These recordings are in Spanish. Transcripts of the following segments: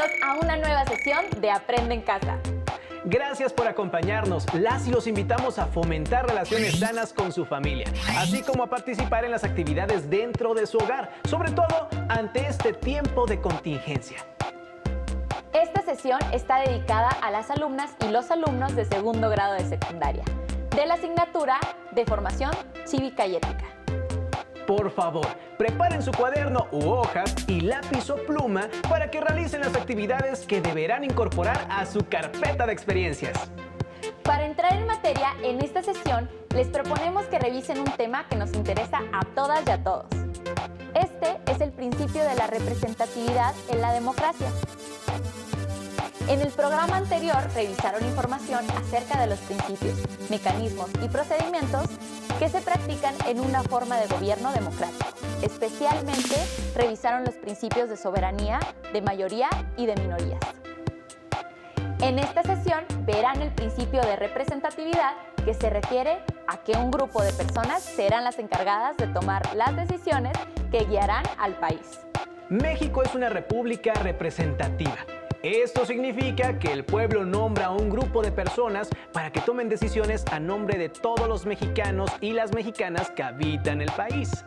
Bienvenidos a una nueva sesión de Aprende en Casa. Gracias por acompañarnos. Las y los invitamos a fomentar relaciones sanas con su familia, así como a participar en las actividades dentro de su hogar, sobre todo ante este tiempo de contingencia. Esta sesión está dedicada a las alumnas y los alumnos de segundo grado de secundaria, de la asignatura de Formación Cívica y Ética. Por favor, preparen su cuaderno u hojas y lápiz o pluma para que realicen las actividades que deberán incorporar a su carpeta de experiencias. Para entrar en materia, en esta sesión les proponemos que revisen un tema que nos interesa a todas y a todos. Este es el principio de la representatividad en la democracia. En el programa anterior revisaron información acerca de los principios, mecanismos y procedimientos que se practican en una forma de gobierno democrático. Especialmente revisaron los principios de soberanía, de mayoría y de minorías. En esta sesión verán el principio de representatividad, que se refiere a que un grupo de personas serán las encargadas de tomar las decisiones que guiarán al país. México es una república representativa. Esto significa que el pueblo nombra a un grupo de personas para que tomen decisiones a nombre de todos los mexicanos y las mexicanas que habitan el país.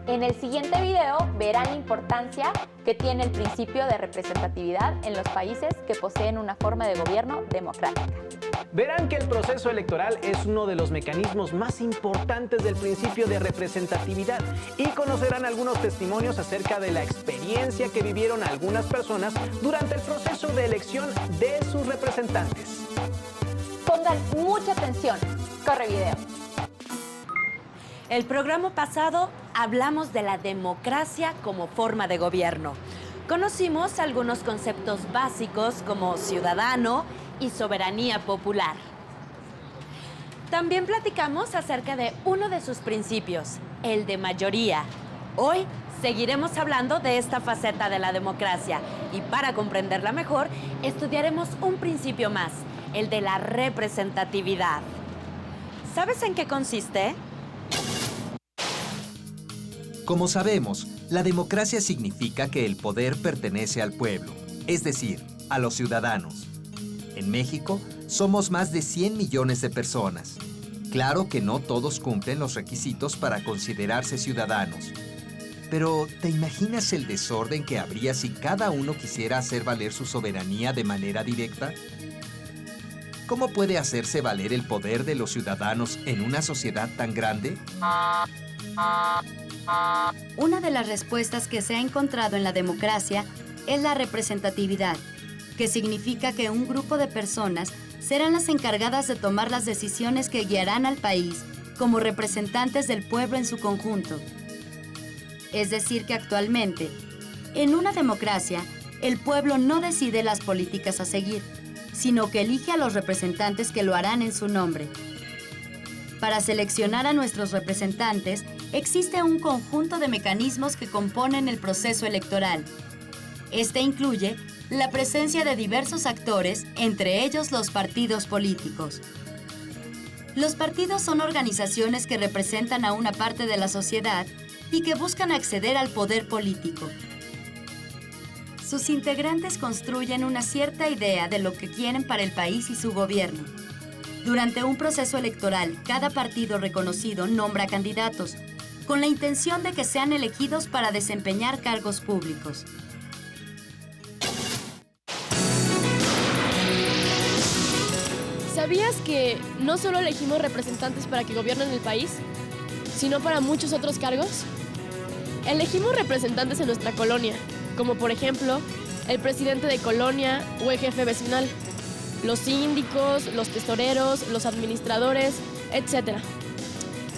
En el siguiente video verán la importancia que tiene el principio de representatividad en los países que poseen una forma de gobierno democrática. Verán que el proceso electoral es uno de los mecanismos más importantes del principio de representatividad y conocerán algunos testimonios acerca de la experiencia que vivieron algunas personas durante el proceso de elección de sus representantes. Pongan mucha atención. Corre video. El programa pasado hablamos de la democracia como forma de gobierno. Conocimos algunos conceptos básicos como ciudadano y soberanía popular. También platicamos acerca de uno de sus principios, el de mayoría. Hoy seguiremos hablando de esta faceta de la democracia y para comprenderla mejor, estudiaremos un principio más, el de la representatividad. ¿Sabes en qué consiste? Como sabemos, la democracia significa que el poder pertenece al pueblo, es decir, a los ciudadanos. En México, somos más de 100 millones de personas. Claro que no todos cumplen los requisitos para considerarse ciudadanos. Pero, ¿te imaginas el desorden que habría si cada uno quisiera hacer valer su soberanía de manera directa? ¿Cómo puede hacerse valer el poder de los ciudadanos en una sociedad tan grande? Una de las respuestas que se ha encontrado en la democracia es la representatividad, que significa que un grupo de personas serán las encargadas de tomar las decisiones que guiarán al país como representantes del pueblo en su conjunto. Es decir, que actualmente, en una democracia, el pueblo no decide las políticas a seguir, sino que elige a los representantes que lo harán en su nombre. Para seleccionar a nuestros representantes, existe un conjunto de mecanismos que componen el proceso electoral. Este incluye la presencia de diversos actores, entre ellos los partidos políticos. Los partidos son organizaciones que representan a una parte de la sociedad y que buscan acceder al poder político. Sus integrantes construyen una cierta idea de lo que quieren para el país y su gobierno. Durante un proceso electoral, cada partido reconocido nombra candidatos, con la intención de que sean elegidos para desempeñar cargos públicos. ¿Sabías que no solo elegimos representantes para que gobiernen el país, sino para muchos otros cargos? Elegimos representantes en nuestra colonia, como por ejemplo, el presidente de colonia o el jefe vecinal, los síndicos, los tesoreros, los administradores, etc.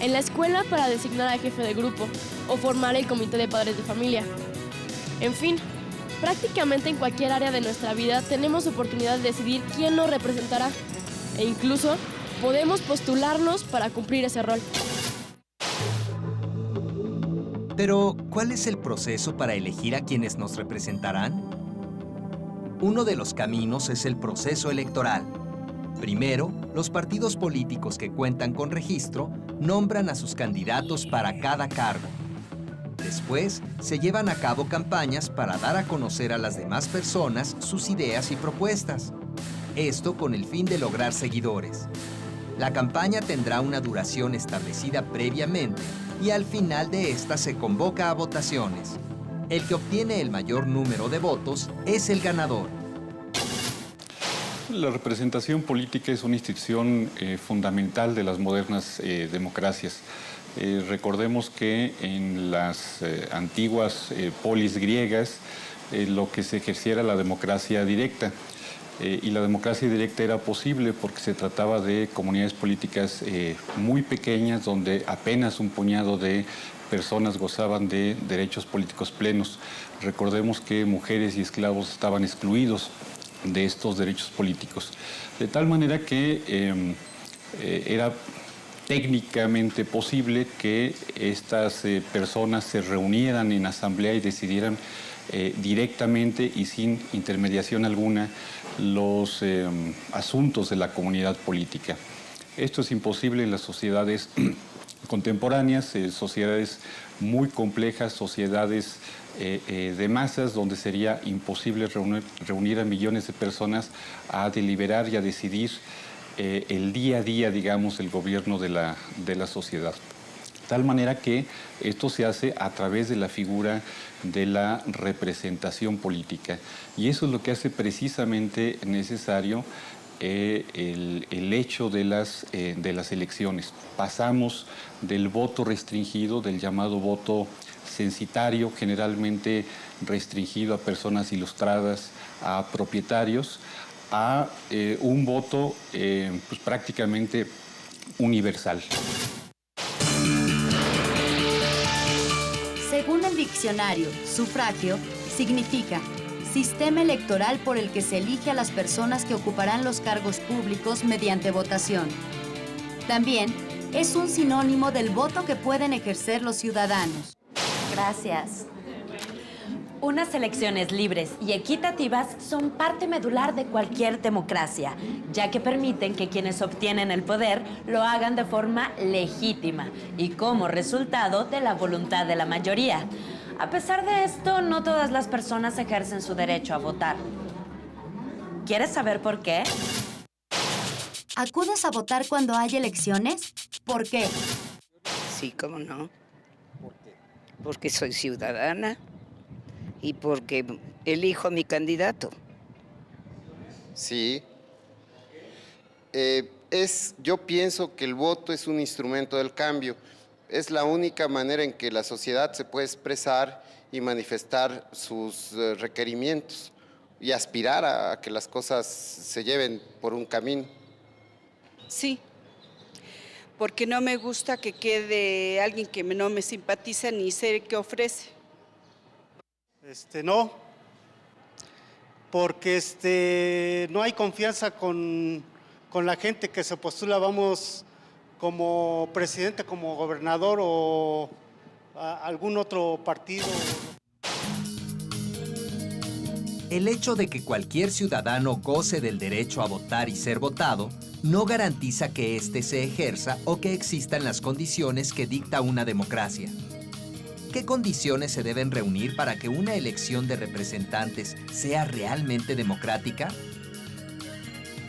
En la escuela para designar al jefe de grupo o formar el comité de padres de familia. En fin, prácticamente en cualquier área de nuestra vida tenemos oportunidad de decidir quién nos representará e incluso podemos postularnos para cumplir ese rol. Pero, ¿cuál es el proceso para elegir a quienes nos representarán? Uno de los caminos es el proceso electoral. Primero, los partidos políticos que cuentan con registro nombran a sus candidatos para cada cargo. Después, se llevan a cabo campañas para dar a conocer a las demás personas sus ideas y propuestas. Esto con el fin de lograr seguidores. La campaña tendrá una duración establecida previamente y al final de esta se convoca a votaciones. El que obtiene el mayor número de votos es el ganador. La representación política es una institución fundamental de las modernas democracias. Recordemos que en las antiguas polis griegas lo que se ejercía era la democracia directa. Y la democracia directa era posible porque se trataba de comunidades políticas muy pequeñas donde apenas un puñado de personas gozaban de derechos políticos plenos. Recordemos que mujeres y esclavos estaban excluidos de estos derechos políticos. De tal manera que era técnicamente posible que estas personas se reunieran en asamblea y decidieran directamente y sin intermediación alguna los asuntos de la comunidad política. Esto es imposible en las sociedades contemporáneas, sociedades muy complejas, sociedades de masas, donde sería imposible reunir a millones de personas a deliberar y a decidir el día a día, digamos, el gobierno de la sociedad. De tal manera que esto se hace a través de la figura de la representación política. Y eso es lo que hace precisamente necesario el hecho de las elecciones. Pasamos del voto restringido, del llamado voto censitario, generalmente restringido a personas ilustradas, a propietarios, a un voto pues, prácticamente universal. Según el diccionario, sufragio significa sistema electoral por el que se elige a las personas que ocuparán los cargos públicos mediante votación. También es un sinónimo del voto que pueden ejercer los ciudadanos. Gracias. Unas elecciones libres y equitativas son parte medular de cualquier democracia, ya que permiten que quienes obtienen el poder lo hagan de forma legítima y como resultado de la voluntad de la mayoría. A pesar de esto, no todas las personas ejercen su derecho a votar. ¿Quieres saber por qué? ¿Acudes a votar cuando hay elecciones? ¿Por qué? Sí, cómo no. Porque soy ciudadana y porque elijo a mi candidato. Sí. Yo pienso que el voto es un instrumento del cambio. Es la única manera en que la sociedad se puede expresar y manifestar sus requerimientos y aspirar a que las cosas se lleven por un camino. Sí, porque no me gusta que quede alguien que no me simpatiza ni sé qué ofrece. No, porque no hay confianza con la gente que se postula, vamos, como presidente, como gobernador o a algún otro partido. El hecho de que cualquier ciudadano goce del derecho a votar y ser votado no garantiza que éste se ejerza o que existan las condiciones que dicta una democracia. ¿Qué condiciones se deben reunir para que una elección de representantes sea realmente democrática?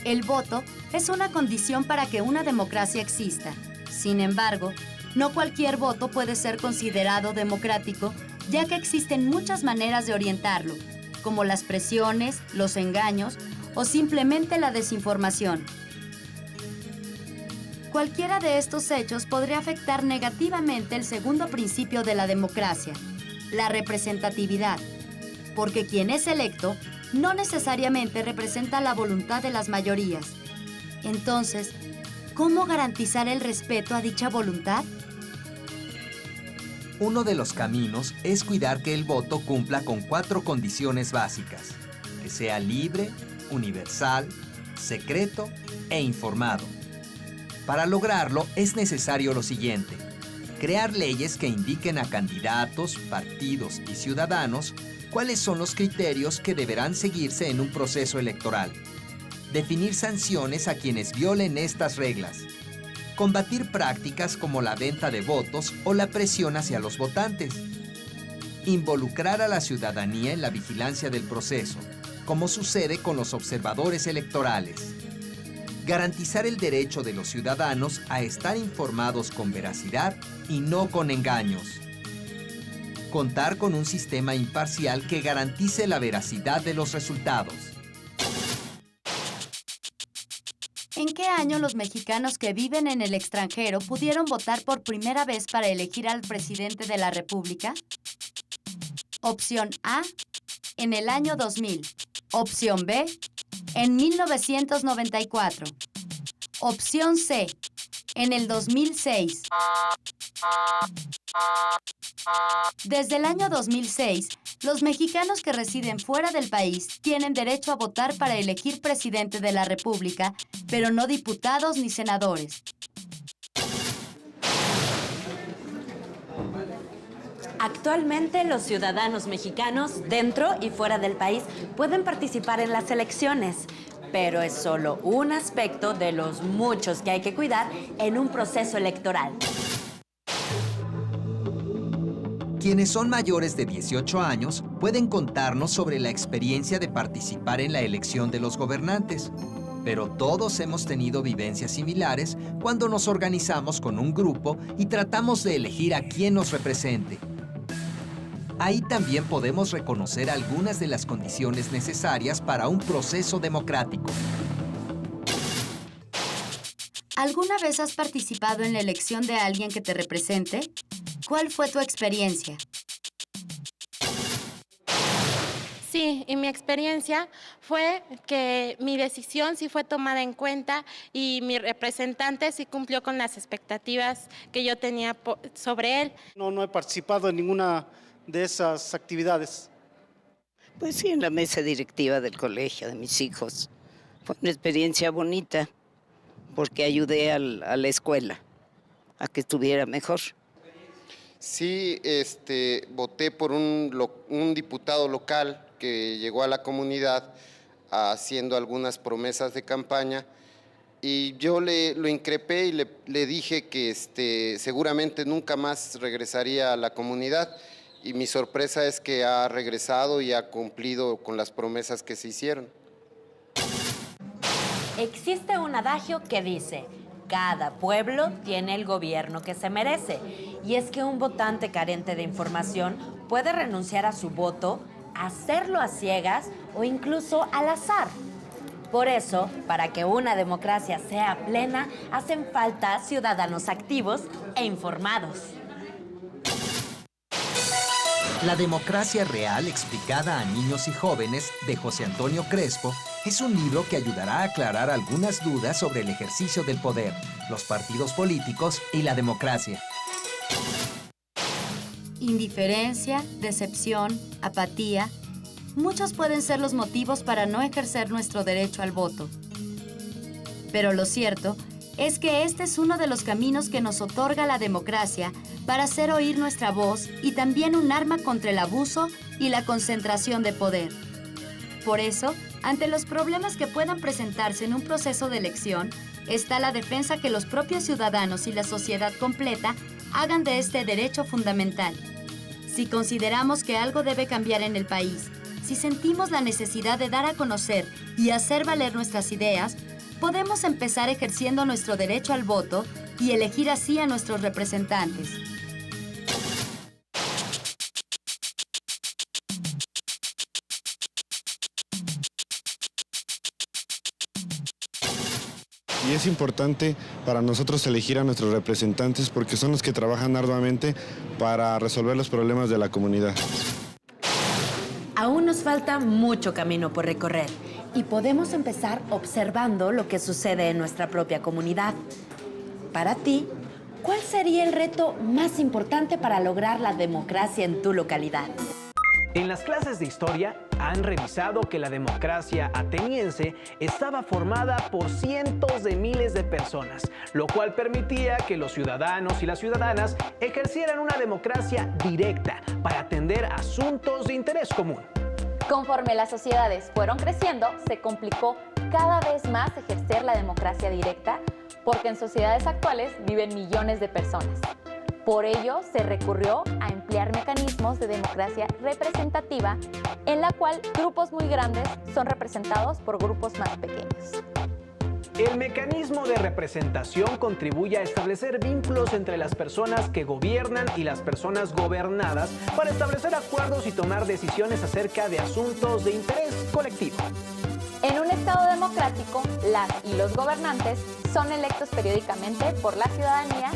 El voto es una condición para que una democracia exista. Sin embargo, no cualquier voto puede ser considerado democrático, ya que existen muchas maneras de orientarlo, como las presiones, los engaños o simplemente la desinformación. Cualquiera de estos hechos podría afectar negativamente el segundo principio de la democracia, la representatividad, porque quien es electo no necesariamente representa la voluntad de las mayorías. Entonces, ¿cómo garantizar el respeto a dicha voluntad? Uno de los caminos es cuidar que el voto cumpla con 4 condiciones básicas: que sea libre, universal, secreto e informado. Para lograrlo es necesario lo siguiente: crear leyes que indiquen a candidatos, partidos y ciudadanos cuáles son los criterios que deberán seguirse en un proceso electoral, definir sanciones a quienes violen estas reglas, combatir prácticas como la venta de votos o la presión hacia los votantes, involucrar a la ciudadanía en la vigilancia del proceso, como sucede con los observadores electorales. Garantizar el derecho de los ciudadanos a estar informados con veracidad y no con engaños. Contar con un sistema imparcial que garantice la veracidad de los resultados. ¿En qué año los mexicanos que viven en el extranjero pudieron votar por primera vez para elegir al presidente de la República? Opción A, en el año 2000. Opción B, en 1994. Opción C, en el 2006. Desde el año 2006, los mexicanos que residen fuera del país tienen derecho a votar para elegir presidente de la República, pero no diputados ni senadores. Actualmente los ciudadanos mexicanos dentro y fuera del país pueden participar en las elecciones, pero es solo un aspecto de los muchos que hay que cuidar en un proceso electoral. Quienes son mayores de 18 años pueden contarnos sobre la experiencia de participar en la elección de los gobernantes. Pero todos hemos tenido vivencias similares cuando nos organizamos con un grupo y tratamos de elegir a quien nos represente. Ahí también podemos reconocer algunas de las condiciones necesarias para un proceso democrático. ¿Alguna vez has participado en la elección de alguien que te represente? ¿Cuál fue tu experiencia? Sí, y mi experiencia fue que mi decisión sí fue tomada en cuenta y mi representante sí cumplió con las expectativas que yo tenía sobre él. No he participado en ninguna de esas actividades. Pues sí, en la mesa directiva del colegio de mis hijos. Fue una experiencia bonita porque ayudé a la escuela a que estuviera mejor. Sí, voté por un diputado local que llegó a la comunidad haciendo algunas promesas de campaña y yo lo increpé y le dije que seguramente nunca más regresaría a la comunidad y mi sorpresa es que ha regresado y ha cumplido con las promesas que se hicieron. Existe un adagio que dice: cada pueblo tiene el gobierno que se merece. Y es que un votante carente de información puede renunciar a su voto, hacerlo a ciegas o incluso al azar. Por eso, para que una democracia sea plena, hacen falta ciudadanos activos e informados. La democracia real explicada a niños y jóvenes, de José Antonio Crespo, es un libro que ayudará a aclarar algunas dudas sobre el ejercicio del poder, los partidos políticos y la democracia. Indiferencia, decepción, apatía. Muchos pueden ser los motivos para no ejercer nuestro derecho al voto. Pero lo cierto es que este es uno de los caminos que nos otorga la democracia para hacer oír nuestra voz y también un arma contra el abuso y la concentración de poder. Por eso, ante los problemas que puedan presentarse en un proceso de elección, está la defensa que los propios ciudadanos y la sociedad completa hagan de este derecho fundamental. Si consideramos que algo debe cambiar en el país, si sentimos la necesidad de dar a conocer y hacer valer nuestras ideas, podemos empezar ejerciendo nuestro derecho al voto y elegir así a nuestros representantes. Y es importante para nosotros elegir a nuestros representantes porque son los que trabajan arduamente para resolver los problemas de la comunidad. Aún nos falta mucho camino por recorrer y podemos empezar observando lo que sucede en nuestra propia comunidad. Para ti, ¿cuál sería el reto más importante para lograr la democracia en tu localidad? En las clases de historia han revisado que la democracia ateniense estaba formada por cientos de miles de personas, lo cual permitía que los ciudadanos y las ciudadanas ejercieran una democracia directa para atender asuntos de interés común. Conforme las sociedades fueron creciendo, se complicó cada vez más ejercer la democracia directa, porque en sociedades actuales viven millones de personas. Por ello, se recurrió a emplear mecanismos de democracia representativa en la cual grupos muy grandes son representados por grupos más pequeños. El mecanismo de representación contribuye a establecer vínculos entre las personas que gobiernan y las personas gobernadas para establecer acuerdos y tomar decisiones acerca de asuntos de interés colectivo. En un Estado democrático, las y los gobernantes son electos periódicamente por la ciudadanía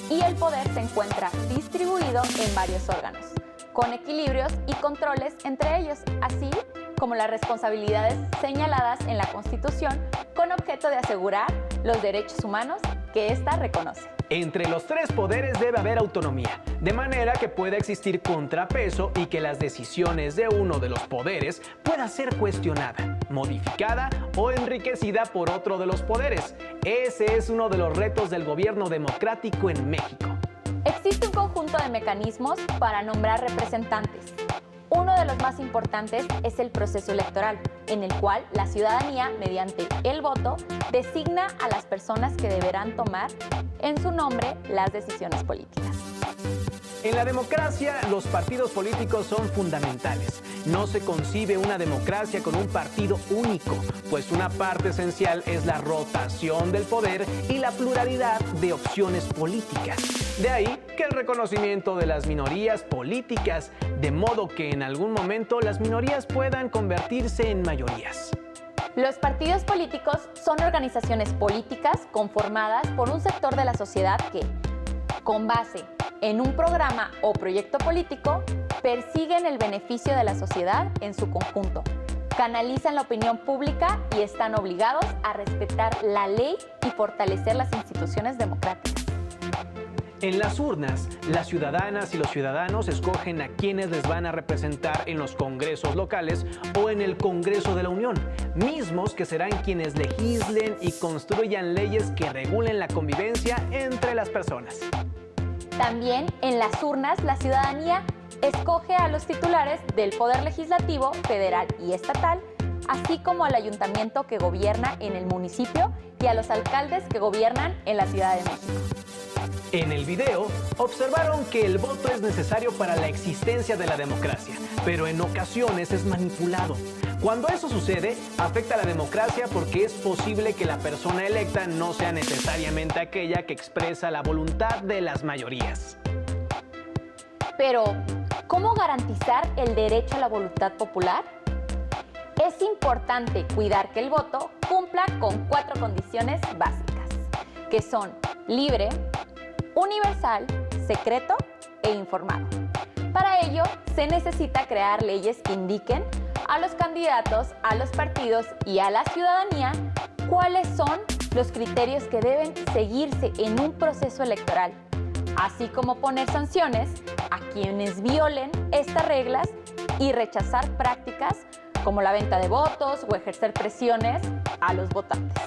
y el poder se encuentra distribuido en varios órganos, con equilibrios y controles entre ellos, así como las responsabilidades señaladas en la Constitución con objeto de asegurar los derechos humanos que ésta reconoce. Entre los tres poderes debe haber autonomía, de manera que pueda existir contrapeso y que las decisiones de uno de los poderes pueda ser cuestionada, modificada o enriquecida por otro de los poderes. Ese es uno de los retos del gobierno democrático en México. Existe un conjunto de mecanismos para nombrar representantes. Uno de los más importantes es el proceso electoral, en el cual la ciudadanía, mediante el voto, designa a las personas que deberán tomar en su nombre las decisiones políticas. En la democracia, los partidos políticos son fundamentales. No se concibe una democracia con un partido único, pues una parte esencial es la rotación del poder y la pluralidad de opciones políticas. De ahí que el reconocimiento de las minorías políticas, de modo que en algún momento las minorías puedan convertirse en mayorías. Los partidos políticos son organizaciones políticas conformadas por un sector de la sociedad que, con base en un programa o proyecto político, persiguen el beneficio de la sociedad en su conjunto, canalizan la opinión pública y están obligados a respetar la ley y fortalecer las instituciones democráticas. En las urnas, las ciudadanas y los ciudadanos escogen a quienes les van a representar en los congresos locales o en el Congreso de la Unión, mismos que serán quienes legislen y construyan leyes que regulen la convivencia entre las personas. También en las urnas, la ciudadanía escoge a los titulares del Poder Legislativo, federal y estatal, así como al ayuntamiento que gobierna en el municipio y a los alcaldes que gobiernan en la Ciudad de México. En el video, observaron que el voto es necesario para la existencia de la democracia, pero en ocasiones es manipulado. Cuando eso sucede, afecta a la democracia porque es posible que la persona electa no sea necesariamente aquella que expresa la voluntad de las mayorías. Pero, ¿cómo garantizar el derecho a la voluntad popular? Es importante cuidar que el voto cumpla con 4 condiciones básicas, que son libre, universal, secreto e informado. Para ello, se necesita crear leyes que indiquen a los candidatos, a los partidos y a la ciudadanía cuáles son los criterios que deben seguirse en un proceso electoral, así como poner sanciones a quienes violen estas reglas y rechazar prácticas como la venta de votos o ejercer presiones a los votantes.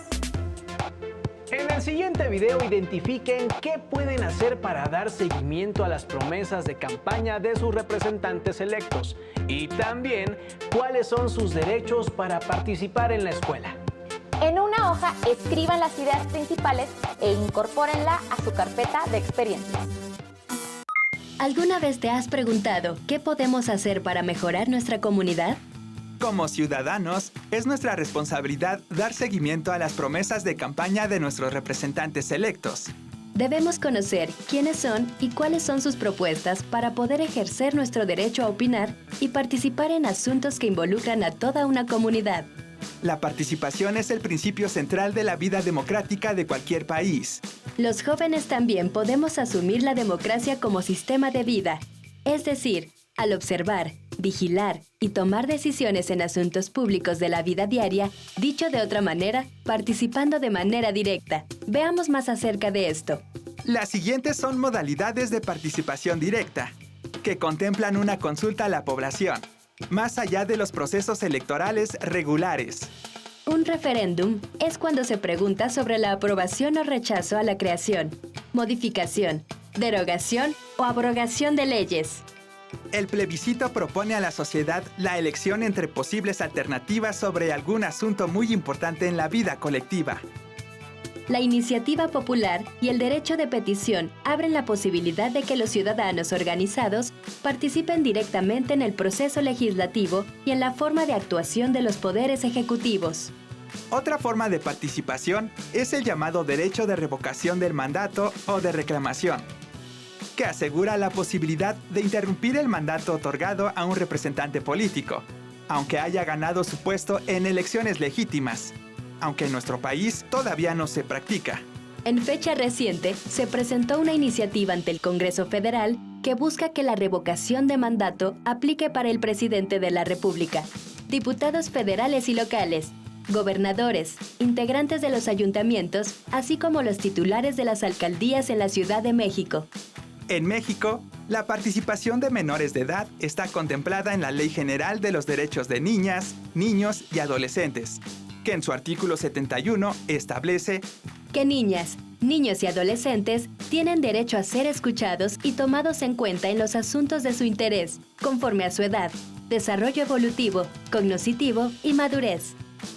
En el siguiente video identifiquen qué pueden hacer para dar seguimiento a las promesas de campaña de sus representantes electos y también cuáles son sus derechos para participar en la escuela. En una hoja escriban las ideas principales e incorpórenla a su carpeta de experiencias. ¿Alguna vez te has preguntado qué podemos hacer para mejorar nuestra comunidad? Como ciudadanos, es nuestra responsabilidad dar seguimiento a las promesas de campaña de nuestros representantes electos. Debemos conocer quiénes son y cuáles son sus propuestas para poder ejercer nuestro derecho a opinar y participar en asuntos que involucran a toda una comunidad. La participación es el principio central de la vida democrática de cualquier país. Los jóvenes también podemos asumir la democracia como sistema de vida, es decir, al observar, vigilar y tomar decisiones en asuntos públicos de la vida diaria, dicho de otra manera, participando de manera directa. Veamos más acerca de esto. Las siguientes son modalidades de participación directa, que contemplan una consulta a la población, más allá de los procesos electorales regulares. Un referéndum es cuando se pregunta sobre la aprobación o rechazo a la creación, modificación, derogación o abrogación de leyes. El plebiscito propone a la sociedad la elección entre posibles alternativas sobre algún asunto muy importante en la vida colectiva. La iniciativa popular y el derecho de petición abren la posibilidad de que los ciudadanos organizados participen directamente en el proceso legislativo y en la forma de actuación de los poderes ejecutivos. Otra forma de participación es el llamado derecho de revocación del mandato o de reclamación, que asegura la posibilidad de interrumpir el mandato otorgado a un representante político, aunque haya ganado su puesto en elecciones legítimas, aunque en nuestro país todavía no se practica. En fecha reciente, se presentó una iniciativa ante el Congreso Federal que busca que la revocación de mandato aplique para el presidente de la República, diputados federales y locales, gobernadores, integrantes de los ayuntamientos, así como los titulares de las alcaldías en la Ciudad de México. En México, la participación de menores de edad está contemplada en la Ley General de los Derechos de Niñas, Niños y Adolescentes, que en su artículo 71 establece que niñas, niños y adolescentes tienen derecho a ser escuchados y tomados en cuenta en los asuntos de su interés, conforme a su edad, desarrollo evolutivo, cognoscitivo y madurez.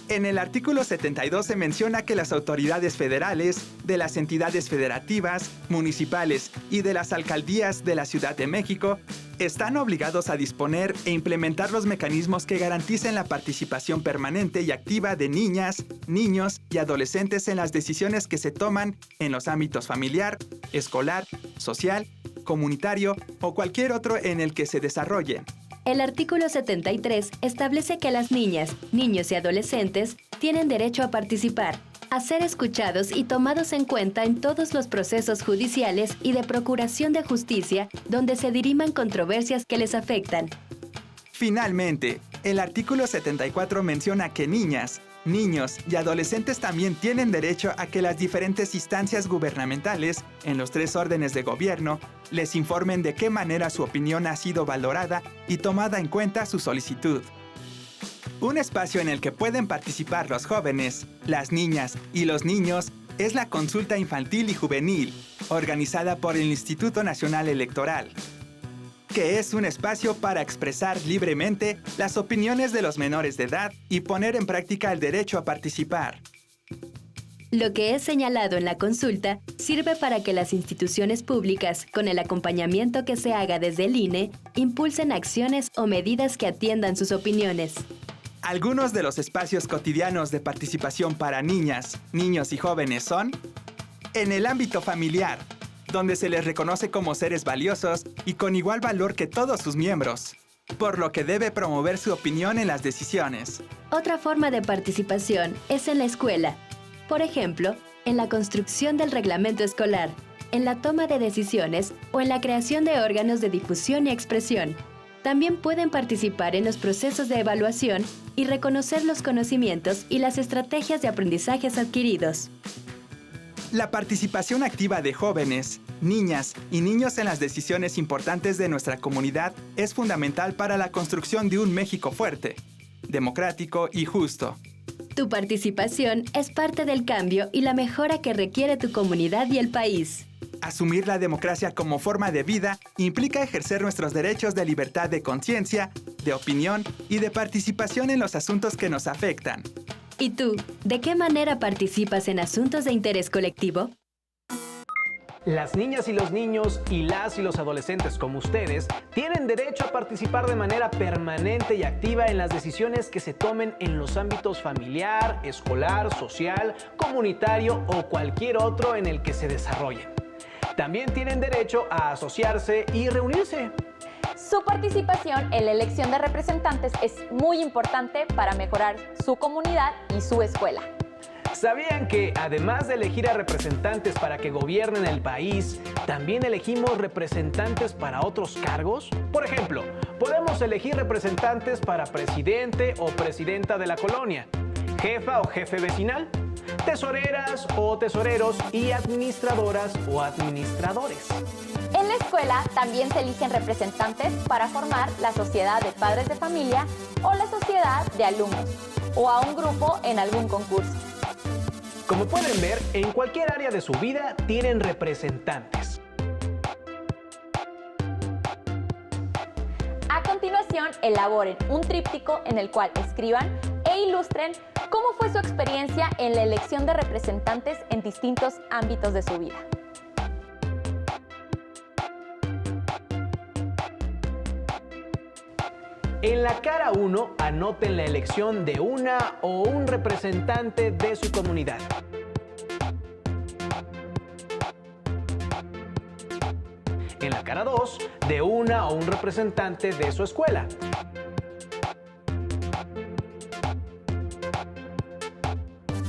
En el artículo 72 se menciona que las autoridades federales, de las entidades federativas, municipales y de las alcaldías de la Ciudad de México están obligados a disponer e implementar los mecanismos que garanticen la participación permanente y activa de niñas, niños y adolescentes en las decisiones que se toman en los ámbitos familiar, escolar, social, comunitario o cualquier otro en el que se desarrollen. El artículo 73 establece que las niñas, niños y adolescentes tienen derecho a participar, a ser escuchados y tomados en cuenta en todos los procesos judiciales y de procuración de justicia donde se diriman controversias que les afectan. Finalmente, el artículo 74 menciona que niñas, niños y adolescentes también tienen derecho a que las diferentes instancias gubernamentales, en los 3 órdenes de gobierno, les informen de qué manera su opinión ha sido valorada y tomada en cuenta su solicitud. Un espacio en el que pueden participar los jóvenes, las niñas y los niños es la Consulta Infantil y Juvenil, organizada por el Instituto Nacional Electoral, que es un espacio para expresar libremente las opiniones de los menores de edad y poner en práctica el derecho a participar. Lo que es señalado en la consulta sirve para que las instituciones públicas, con el acompañamiento que se haga desde el INE, impulsen acciones o medidas que atiendan sus opiniones. Algunos de los espacios cotidianos de participación para niñas, niños y jóvenes son en el ámbito familiar, donde se les reconoce como seres valiosos y con igual valor que todos sus miembros, por lo que debe promover su opinión en las decisiones. Otra forma de participación es en la escuela. Por ejemplo, en la construcción del reglamento escolar, en la toma de decisiones o en la creación de órganos de difusión y expresión. También pueden participar en los procesos de evaluación y reconocer los conocimientos y las estrategias de aprendizajes adquiridos. La participación activa de jóvenes, niñas y niños en las decisiones importantes de nuestra comunidad es fundamental para la construcción de un México fuerte, democrático y justo. Tu participación es parte del cambio y la mejora que requiere tu comunidad y el país. Asumir la democracia como forma de vida implica ejercer nuestros derechos de libertad de conciencia, de opinión y de participación en los asuntos que nos afectan. ¿Y tú, de qué manera participas en asuntos de interés colectivo? Las niñas y los niños y las y los adolescentes como ustedes tienen derecho a participar de manera permanente y activa en las decisiones que se tomen en los ámbitos familiar, escolar, social, comunitario o cualquier otro en el que se desarrollen. También tienen derecho a asociarse y reunirse. Su participación en la elección de representantes es muy importante para mejorar su comunidad y su escuela. ¿Sabían que además de elegir a representantes para que gobiernen el país, también elegimos representantes para otros cargos? Por ejemplo, podemos elegir representantes para presidente o presidenta de la colonia, jefa o jefe vecinal, tesoreras o tesoreros y administradoras o administradores. En la escuela también se eligen representantes para formar la sociedad de padres de familia o la sociedad de alumnos, o a un grupo en algún concurso. Como pueden ver, en cualquier área de su vida tienen representantes. A continuación, elaboren un tríptico en el cual escriban e ilustren ¿Cómo fue su experiencia en la elección de representantes en distintos ámbitos de su vida? En la cara 1, anoten la elección de una o un representante de su comunidad. En la cara 2, de una o un representante de su escuela.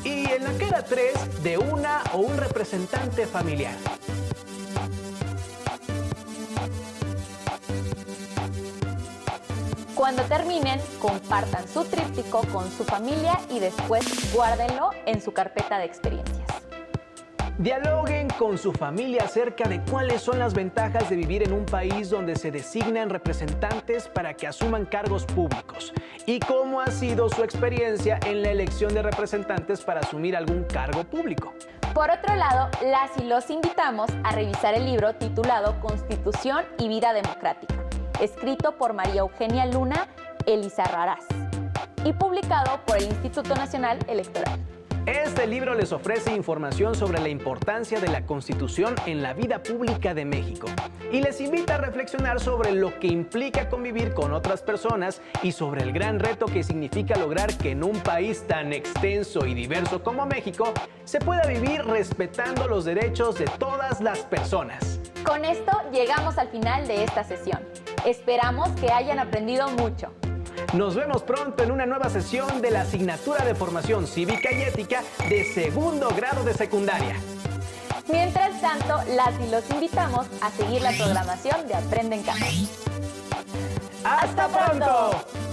Y en la cara 3, de una o un representante familiar. Cuando terminen, compartan su tríptico con su familia y después guárdenlo en su carpeta de experiencias. Dialoguen con su familia acerca de cuáles son las ventajas de vivir en un país donde se designan representantes para que asuman cargos públicos y cómo ha sido su experiencia en la elección de representantes para asumir algún cargo público. Por otro lado, las y los invitamos a revisar el libro titulado Constitución y Vida Democrática, escrito por María Eugenia Luna Elizarrarás y publicado por el Instituto Nacional Electoral. Este libro les ofrece información sobre la importancia de la Constitución en la vida pública de México y les invita a reflexionar sobre lo que implica convivir con otras personas y sobre el gran reto que significa lograr que en un país tan extenso y diverso como México se pueda vivir respetando los derechos de todas las personas. Con esto llegamos al final de esta sesión. Esperamos que hayan aprendido mucho. Nos vemos pronto en una nueva sesión de la asignatura de Formación Cívica y Ética de segundo grado de secundaria. Mientras tanto, las y los invitamos a seguir la programación de Aprende en Casa. ¡Hasta pronto!